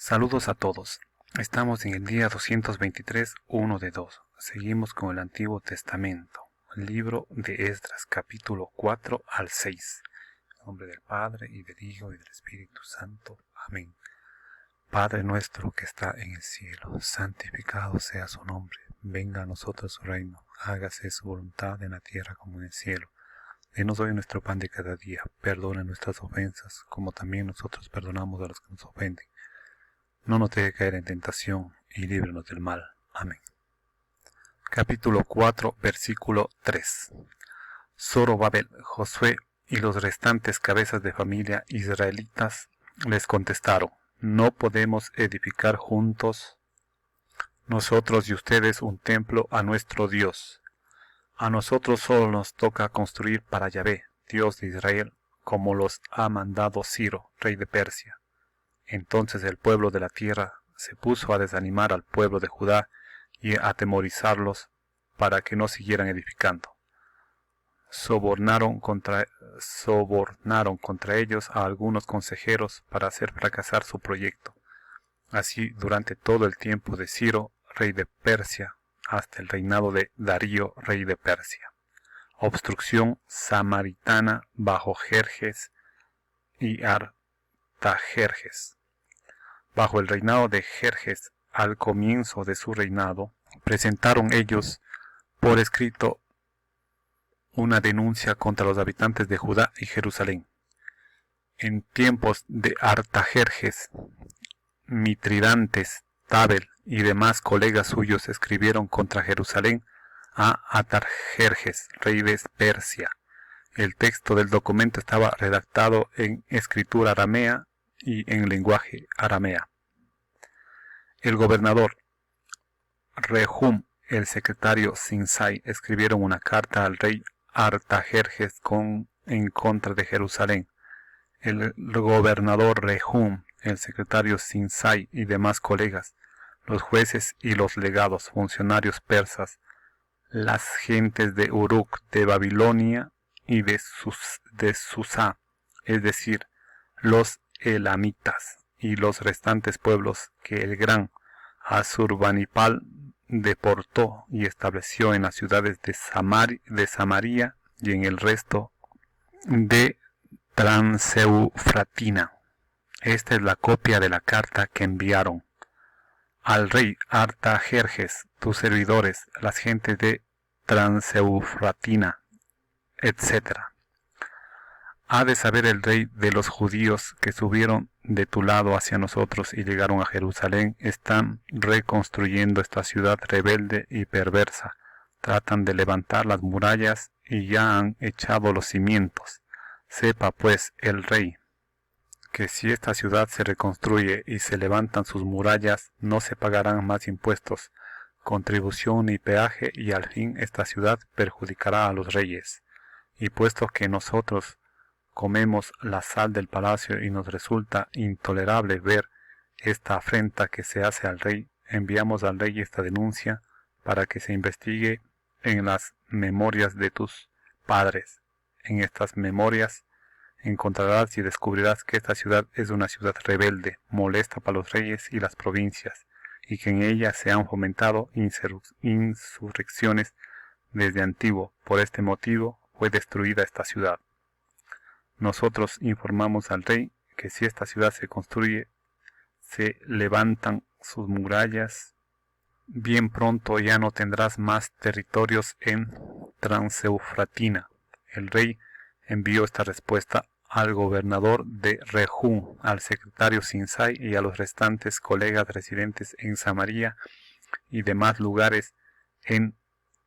Saludos a todos. Estamos en el día 223, 1 de 2. Seguimos con el Antiguo Testamento, libro de Esdras, capítulo 4 al 6. En nombre del Padre, y del Hijo, y del Espíritu Santo. Amén. Padre nuestro que está en el cielo, santificado sea su nombre. Venga a nosotros su reino. Hágase su voluntad en la tierra como en el cielo. Denos hoy nuestro pan de cada día. Perdona nuestras ofensas, como también nosotros perdonamos a los que nos ofenden. No nos deje caer en tentación, y líbranos del mal. Amén. Capítulo 4, versículo 3. Zorobabel, Josué y los restantes cabezas de familia israelitas les contestaron: no podemos edificar juntos nosotros y ustedes un templo a nuestro Dios. A nosotros solo nos toca construir para Yahvé, Dios de Israel, como los ha mandado Ciro, rey de Persia. Entonces el pueblo de la tierra se puso a desanimar al pueblo de Judá y a atemorizarlos para que no siguieran edificando. Sobornaron contra ellos a algunos consejeros para hacer fracasar su proyecto. Así, durante todo el tiempo de Ciro, rey de Persia, hasta el reinado de Darío, rey de Persia. Obstrucción samaritana bajo Jerjes y Artajerjes. Bajo el reinado de Jerjes, al comienzo de su reinado, presentaron ellos por escrito una denuncia contra los habitantes de Judá y Jerusalén. En tiempos de Artajerjes, Mitridantes, Tabel y demás colegas suyos escribieron contra Jerusalén a Artajerjes, rey de Persia. El texto del documento estaba redactado en escritura aramea y en lenguaje aramea. El gobernador Rehum, el secretario Sinsai escribieron una carta al rey Artajerjes en contra de Jerusalén. El gobernador Rehum, el secretario Sinsai y demás colegas, los jueces y los legados, funcionarios persas, las gentes de Uruk, de Babilonia y de Susá, es decir, los elamitas y los restantes pueblos que el gran Asurbanipal deportó y estableció en las ciudades de Samaria y en el resto de Transeufratina. Esta es la copia de la carta que enviaron al rey Artajerjes, tus servidores, las gentes de Transeufratina, etc. Ha de saber el rey de los judíos que subieron de tu lado hacia nosotros y llegaron a Jerusalén, están reconstruyendo esta ciudad rebelde y perversa. Tratan de levantar las murallas y ya han echado los cimientos. Sepa pues el rey que si esta ciudad se reconstruye y se levantan sus murallas, no se pagarán más impuestos, contribución ni peaje, y al fin esta ciudad perjudicará a los reyes. Y puesto que nosotros comemos la sal del palacio y nos resulta intolerable ver esta afrenta que se hace al rey, enviamos al rey esta denuncia para que se investigue en las memorias de tus padres. En estas memorias encontrarás y descubrirás que esta ciudad es una ciudad rebelde, molesta para los reyes y las provincias, y que en ella se han fomentado insurrecciones desde antiguo. Por este motivo fue destruida esta ciudad. Nosotros informamos al rey que si esta ciudad se construye, se levantan sus murallas, bien pronto ya no tendrás más territorios en Transeufratina. El rey envió esta respuesta al gobernador de Rehum, al secretario Sinsai y a los restantes colegas residentes en Samaria y demás lugares en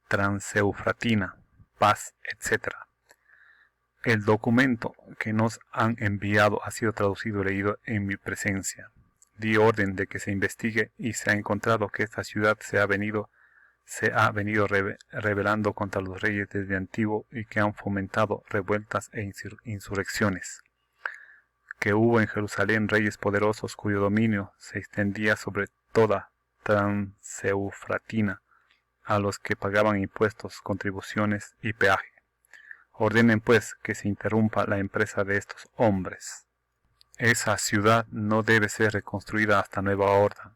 Transeufratina, Paz, etc. El documento que nos han enviado ha sido traducido y leído en mi presencia. Di orden de que se investigue y se ha encontrado que esta ciudad se ha venido rebelando contra los reyes desde antiguo y que han fomentado revueltas e insurrecciones. Que hubo en Jerusalén reyes poderosos cuyo dominio se extendía sobre toda Transeufratina, a los que pagaban impuestos, contribuciones y peaje. Ordenen pues que se interrumpa la empresa de estos hombres. Esa ciudad no debe ser reconstruida hasta nueva orden.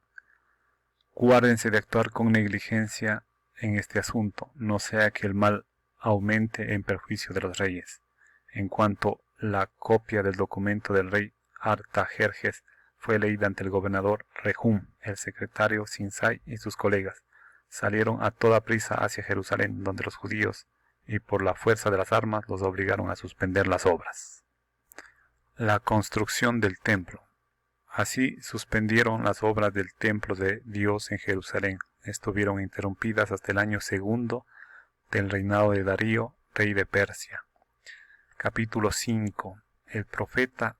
Guárdense de actuar con negligencia en este asunto, no sea que el mal aumente en perjuicio de los reyes. En cuanto la copia del documento del rey Artajerjes fue leída ante el gobernador Rehum, el secretario Sinsai y sus colegas salieron a toda prisa hacia Jerusalén, donde los judíos, y por la fuerza de las armas, los obligaron a suspender las obras. La construcción del templo. Así suspendieron las obras del templo de Dios en Jerusalén. Estuvieron interrumpidas hasta el año segundo del reinado de Darío, rey de Persia. Capítulo 5. El profeta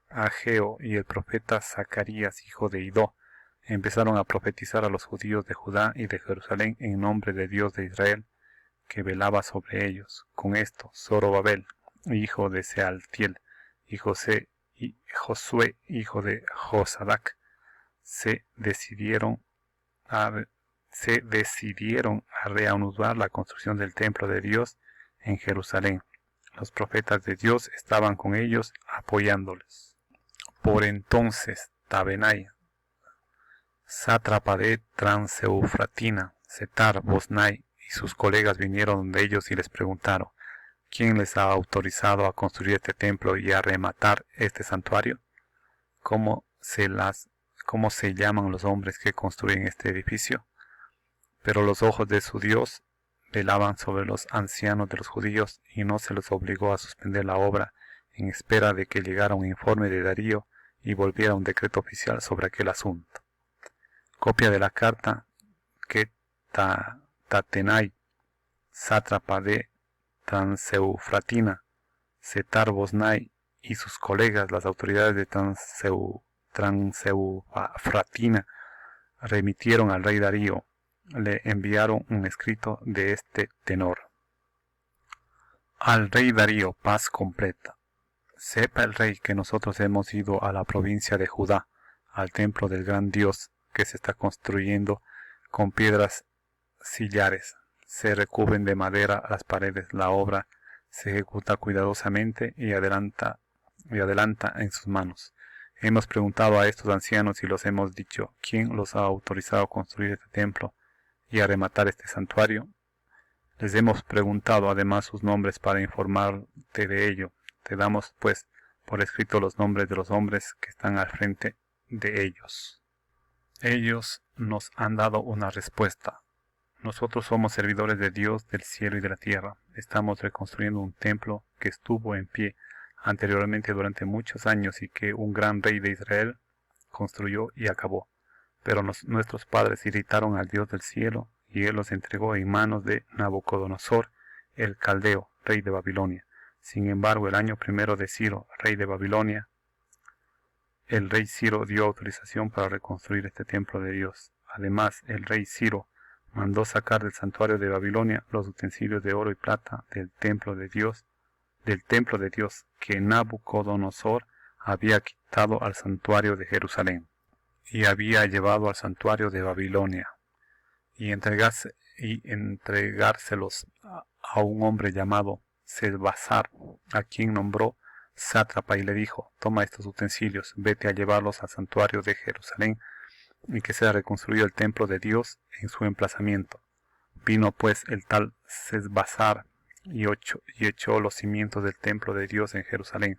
Ageo y el profeta Zacarías, hijo de Idó, empezaron a profetizar a los judíos de Judá y de Jerusalén en nombre de Dios de Israel, que velaba sobre ellos. Con esto, Zorobabel, hijo de Sealtiel, y Josué, hijo de Josadac, se decidieron a reanudar la construcción del templo de Dios en Jerusalén. Los profetas de Dios estaban con ellos apoyándoles. Por entonces, Tabenai, sátrapa de Transeufratina, Setar-Bosnai y sus colegas vinieron donde ellos y les preguntaron: ¿quién les ha autorizado a construir este templo y a rematar este santuario? ¿Cómo se llaman los hombres que construyen este edificio? Pero los ojos de su Dios velaban sobre los ancianos de los judíos y no se les obligó a suspender la obra en espera de que llegara un informe de Darío y volviera un decreto oficial sobre aquel asunto. Copia de la carta que Tatenai, sátrapa de Transeufratina, Setar-Bosnai y sus colegas, las autoridades de Transeufratina, remitieron al rey Darío. Le enviaron un escrito de este tenor: al rey Darío, paz completa. Sepa el rey que nosotros hemos ido a la provincia de Judá, al templo del gran Dios que se está construyendo con piedras sillares. Se recubren de madera las paredes. La obra se ejecuta cuidadosamente y adelanta en sus manos. Hemos preguntado a estos ancianos y los hemos dicho: ¿quién los ha autorizado a construir este templo y a rematar este santuario? Les hemos preguntado además sus nombres para informarte de ello. Te damos, pues, por escrito los nombres de los hombres que están al frente de ellos. Ellos nos han dado una respuesta. Nosotros somos servidores de Dios del cielo y de la tierra. Estamos reconstruyendo un templo que estuvo en pie anteriormente durante muchos años y que un gran rey de Israel construyó y acabó. Pero nuestros padres irritaron al Dios del cielo y él los entregó en manos de Nabucodonosor, el caldeo, rey de Babilonia. Sin embargo, el año primero de Ciro, rey de Babilonia, el rey Ciro dio autorización para reconstruir este templo de Dios. Además, el rey Ciro mandó sacar del santuario de Babilonia los utensilios de oro y plata del templo de Dios que Nabucodonosor había quitado al santuario de Jerusalén y había llevado al santuario de Babilonia, y entregárselos a un hombre llamado Sesbassar, a quien nombró sátrapa, y le dijo: toma estos utensilios, vete a llevarlos al santuario de Jerusalén y que sea reconstruido el templo de Dios en su emplazamiento. Vino pues el tal Sesbassar y echó los cimientos del templo de Dios en Jerusalén,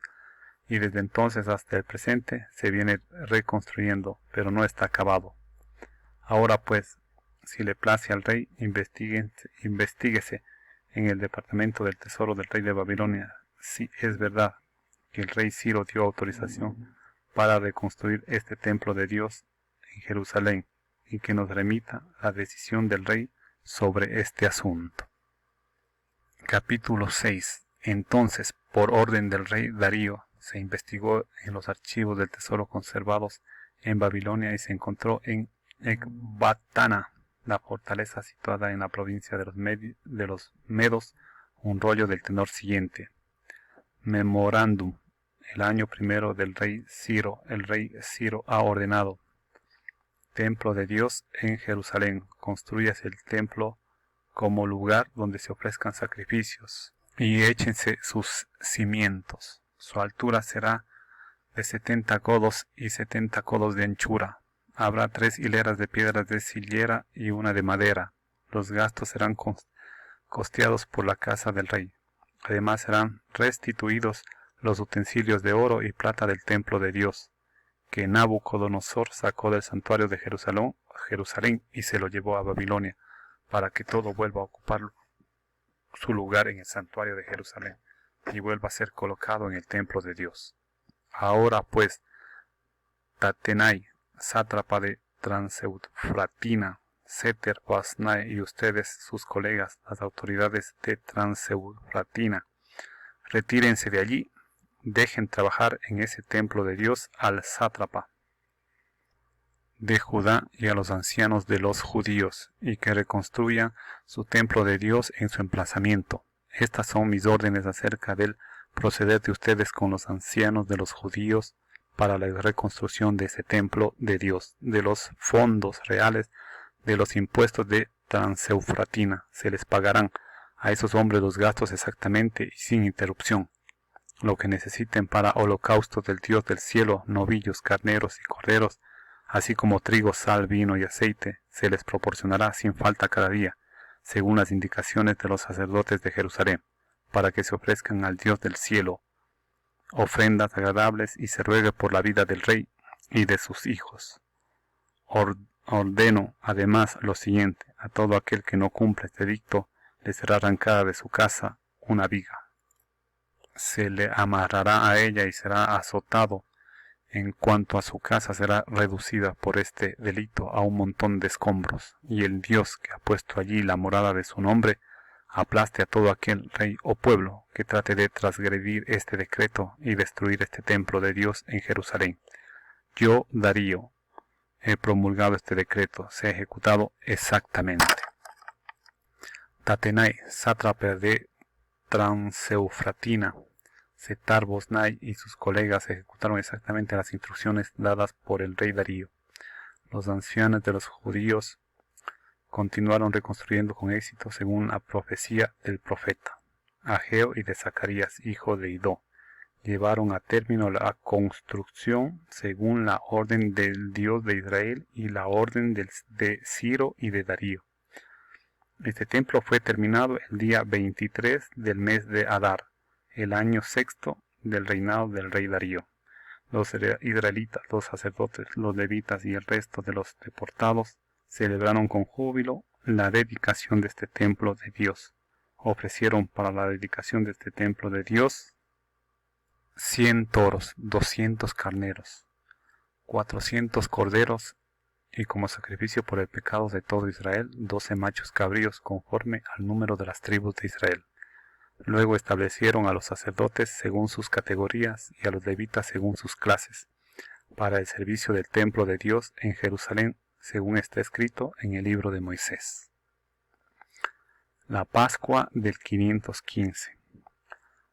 y desde entonces hasta el presente se viene reconstruyendo, pero no está acabado. Ahora pues, si le place al rey, investíguese en el departamento del tesoro del rey de Babilonia si es verdad que el rey Ciro dio autorización para reconstruir este templo de Dios en Jerusalén, y que nos remita la decisión del rey sobre este asunto. Capítulo 6. Entonces, por orden del rey Darío, se investigó en los archivos del tesoro conservados en Babilonia y se encontró en Ecbatana, la fortaleza situada en la provincia de los Medos, un rollo del tenor siguiente: Memorándum. El año primero del rey Ciro, el rey Ciro ha ordenado: templo de Dios en Jerusalén, construyase el templo como lugar donde se ofrezcan sacrificios, y échense sus cimientos. Su altura será de 70 codos y 70 codos de anchura. Habrá 3 hileras de piedras de sillera y una de madera. Los gastos serán costeados por la casa del rey. Además serán restituidos los utensilios de oro y plata del templo de Dios, que Nabucodonosor sacó del santuario de Jerusalén y se lo llevó a Babilonia, para que todo vuelva a ocupar su lugar en el santuario de Jerusalén y vuelva a ser colocado en el templo de Dios. Ahora pues, Tatenai, sátrapa de Transeufratina, Setar-Boznai y ustedes, sus colegas, las autoridades de Transeufratina, retírense de allí, dejen trabajar en ese templo de Dios al sátrapa de Judá y a los ancianos de los judíos, y que reconstruyan su templo de Dios en su emplazamiento. Estas son mis órdenes acerca del proceder de ustedes con los ancianos de los judíos para la reconstrucción de ese templo de Dios, de los fondos reales de los impuestos de Transeufratina. Se les pagarán a esos hombres los gastos exactamente y sin interrupción. Lo que necesiten para holocaustos del Dios del cielo, novillos, carneros y corderos, así como trigo, sal, vino y aceite, se les proporcionará sin falta cada día, según las indicaciones de los sacerdotes de Jerusalén, para que se ofrezcan al Dios del cielo ofrendas agradables y se ruegue por la vida del rey y de sus hijos. Ordeno además lo siguiente: a todo aquel que no cumpla este edicto le será arrancada de su casa una viga. Se le amarrará a ella y será azotado. En cuanto a su casa, será reducida por este delito a un montón de escombros, y el Dios que ha puesto allí la morada de su nombre aplaste a todo aquel rey o pueblo que trate de transgredir este decreto y destruir este templo de Dios en Jerusalén. Yo, Darío, he promulgado este decreto, se ha ejecutado exactamente. Tatenai, sátrapa de Transeufratina, Setar-Boznai y sus colegas ejecutaron exactamente las instrucciones dadas por el rey Darío. Los ancianos de los judíos continuaron reconstruyendo con éxito según la profecía del profeta Ageo y de Zacarías, hijo de Idó. Llevaron a término la construcción según la orden del Dios de Israel y la orden de Ciro y de Darío. Este templo fue terminado el día 23 del mes de Adar, el año sexto del reinado del rey Darío. Los israelitas, los sacerdotes, los levitas y el resto de los deportados celebraron con júbilo la dedicación de este templo de Dios. Ofrecieron para la dedicación de este templo de Dios 100 toros, 200 carneros, 400 corderos y como sacrificio por el pecado de todo Israel, 12 machos cabríos conforme al número de las tribus de Israel. Luego establecieron a los sacerdotes según sus categorías y a los levitas según sus clases, para el servicio del templo de Dios en Jerusalén, según está escrito en el libro de Moisés. La Pascua del 515.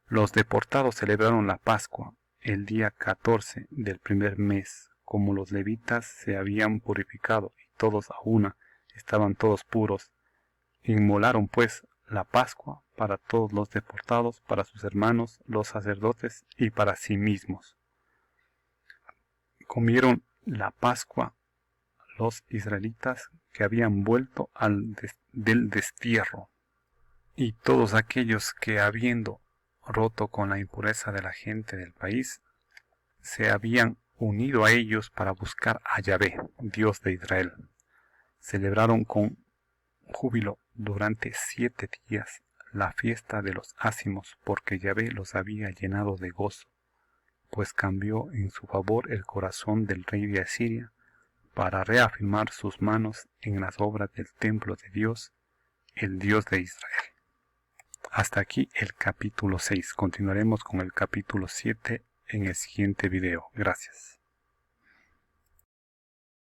Los deportados celebraron la Pascua el día 14 del primer mes, como los levitas se habían purificado y todos a una estaban todos puros. Inmolaron pues la Pascua para todos los deportados, para sus hermanos, los sacerdotes y para sí mismos. Comieron la Pascua los israelitas que habían vuelto del destierro, y todos aquellos que habiendo roto con la impureza de la gente del país, se habían unido a ellos para buscar a Yahvé, Dios de Israel. Celebraron con júbilo durante 7 días la fiesta de los ácimos, porque Yahvé los había llenado de gozo, pues cambió en su favor el corazón del rey de Asiria, para reafirmar sus manos en las obras del templo de Dios, el Dios de Israel. Hasta aquí el capítulo 6. Continuaremos con el capítulo 7 en el siguiente video. Gracias.